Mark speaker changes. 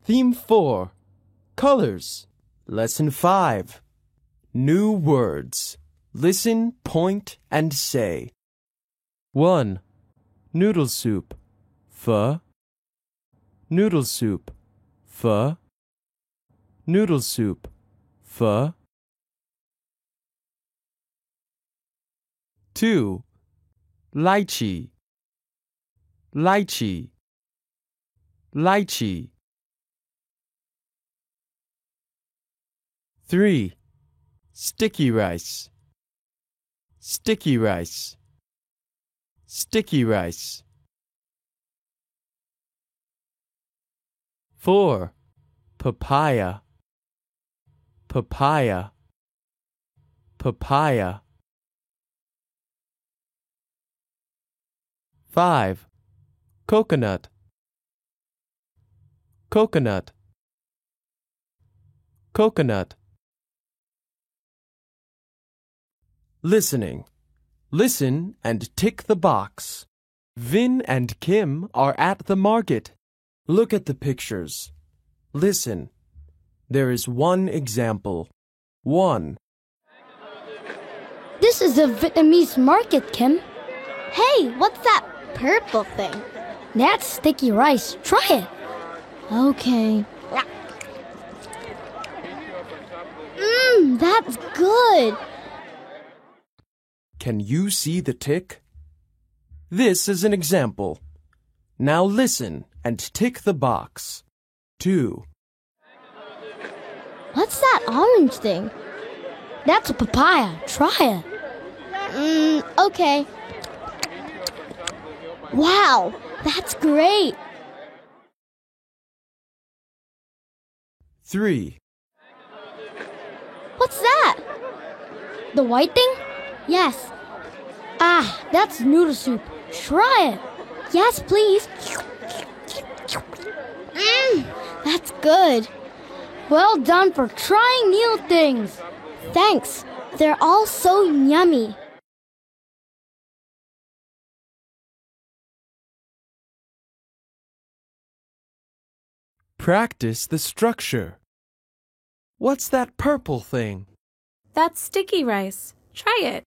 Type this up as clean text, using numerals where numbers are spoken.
Speaker 1: Theme 4. Colors. Lesson 5. New words. Listen, point, and say. 1. Noodle soup. Pho. Noodle soup. Pho. Noodle soup. Pho. 2. Lychee. Lychee. Lychee. 3. Sticky rice. Sticky rice. Sticky rice. 4. Papaya. Papaya. Papaya. 5. Coconut. Coconut. Coconut. Listening. Listen and tick the box. Vin and Kim are at the market. Look at the pictures. Listen. There is one example. 1.
Speaker 2: This is a Vietnamese market, Kim. Hey, what's that purple thing? That's sticky rice. Try it. Okay. That's good.
Speaker 1: Can you see the tick? This is an example. Now listen and tick the box. 2.
Speaker 2: What's that orange thing? That's a papaya. Try it. Okay. Wow, that's great.
Speaker 1: 3.
Speaker 2: What's that? The white thing? Yes. That's noodle soup. Try it. Yes, please. That's good. Well done for trying new things. Thanks. They're all so yummy.
Speaker 1: Practice the structure. What's that purple thing?
Speaker 3: That's sticky rice. Try it.